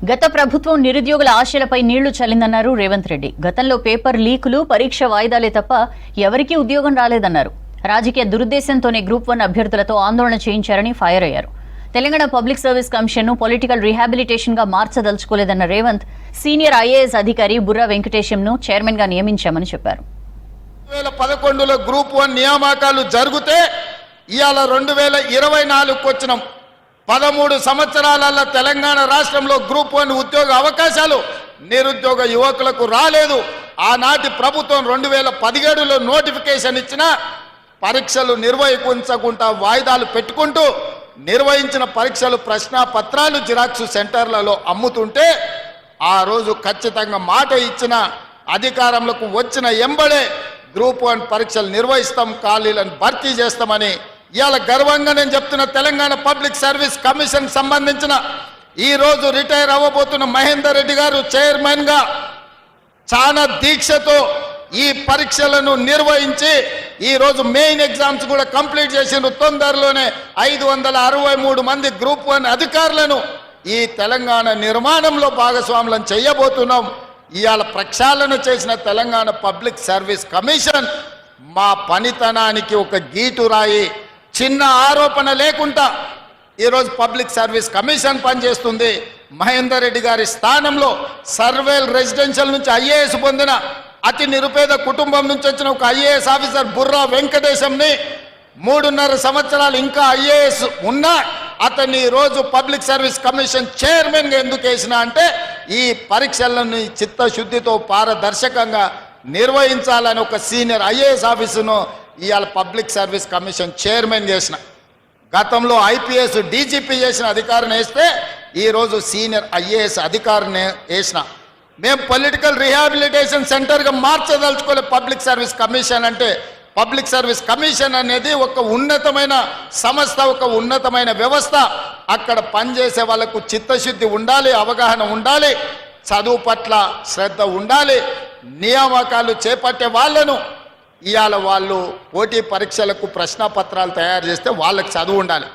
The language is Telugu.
గత ప్రభుత్వం నిరుద్యోగుల ఆశలపై నీళ్లు చల్లిందన్నారు రేవంత్ రెడ్డి. గతంలో పేపర్ లీకులు, పరీక్ష వాయిదాలే తప్ప ఎవరికీ ఉద్యోగం రాలేదన్నారు. రాజకీయ దురుద్దేశంతోనే గ్రూప్ 1 అభ్యర్థులతో ఆందోళన చేయించారని ఫైర్ అయ్యారు. తెలంగాణ పబ్లిక్ సర్వీస్ కమిషన్ ను పొలిటికల్ రీహాబిలిటేషన్ గా మార్చదలుచుకోలేదన్న రేవంత్ సీనియర్ ఐఏఎస్ అధికారి బుర్రా వెంకటేశంను చైర్మన్ గా నియమించామని చెప్పారు. 2011లో గ్రూప్ 1 నియామకాలు జరిగితే ఇవాళ 2024కు వచ్చినాం. 13 సంవత్సరాలలో తెలంగాణ రాష్ట్రంలో గ్రూప్ 1 ఉద్యోగ అవకాశాలు నిరుద్యోగ యువకులకు రాలేదు. ఆనాటి ప్రభుత్వం 2017లో నోటిఫికేషన్ ఇచ్చిన పరీక్షలు నిర్వహించకుండా వాయిదాలు పెట్టుకుంటూ నిర్వహించిన పరీక్షలు ప్రశ్నాపత్రాలు జిరాక్స్ సెంటర్లలో అమ్ముతుంటే ఆ రోజు ఖచ్చితంగా మాట ఇచ్చిన అధికారంలోకి వచ్చిన ఎంబడే గ్రూప్ 1 పరీక్షలు నిర్వహిస్తాం, ఖాళీలను భర్తీ చేస్తామని ఇవాళ గర్వంగా నేను చెప్తున్న తెలంగాణ పబ్లిక్ సర్వీస్ కమిషన్ సంబంధించిన ఈరోజు రిటైర్ అవ్వబోతున్న మహేందర్ రెడ్డి గారు చైర్మన్ గా చాలా దీక్షతో ఈ పరీక్షలను నిర్వహించి ఈరోజు మెయిన్ ఎగ్జామ్స్ కూడా కంప్లీట్ చేసిన తొందరలోనే 563 మంది గ్రూప్ 1 అధికారులను ఈ తెలంగాణ నిర్మాణంలో భాగస్వాములను చేయబోతున్నాం. ఇవాళ ప్రక్షాళన చేసిన తెలంగాణ పబ్లిక్ సర్వీస్ కమిషన్ మా పనితనానికి ఒక గీటురాయి, చిన్న ఆరోపణ లేకుండా ఈరోజు పబ్లిక్ సర్వీస్ కమిషన్ పనిచేస్తుంది. మహేందర్ రెడ్డి గారి స్థానంలో సర్వేల్ రెసిడెన్షియల్ నుంచి ఐఏఎస్ పొందిన అతి నిరుపేద కుటుంబం నుంచి వచ్చిన ఒక ఐఏఎస్ ఆఫీసర్ బుర్రా వెంకటేశంని 3.5 సంవత్సరాలు ఇంకా ఐఏఎస్ ఉన్నా అతన్ని ఈరోజు పబ్లిక్ సర్వీస్ కమిషన్ చైర్మన్గా ఎందుకు వేసిన అంటే ఈ పరీక్షలను చిత్తశుద్ధితో పారదర్శకంగా నిర్వహించాలని ఒక సీనియర్ ఐఏఎస్ ఆఫీసును ఇవాళ పబ్లిక్ సర్వీస్ కమిషన్ చైర్మన్ చేసిన. గతంలో ఐపీఎస్ డీజీపీ చేసిన అధికారిని వేస్తే ఈరోజు సీనియర్ ఐఏఎస్ అధికారిని వేసిన. మేము పొలిటికల్ రీహాబిలిటేషన్ సెంటర్గా మార్చదలుచుకోలే పబ్లిక్ సర్వీస్ కమిషన్ అంటే. పబ్లిక్ సర్వీస్ కమిషన్ అనేది ఒక ఉన్నతమైన సంస్థ, ఒక ఉన్నతమైన వ్యవస్థ. అక్కడ పనిచేసే వాళ్ళకు చిత్తశుద్ధి ఉండాలి, అవగాహన ఉండాలి, చదువు పట్ల శ్రద్ధ ఉండాలి. నియామకాలు చేపట్టే వాళ్ళను ఇవాళ వాళ్ళు పోటీ పరీక్షలకు ప్రశ్నపత్రాలు తయారు చేస్తే వాళ్ళకి చదువు ఉండాలి.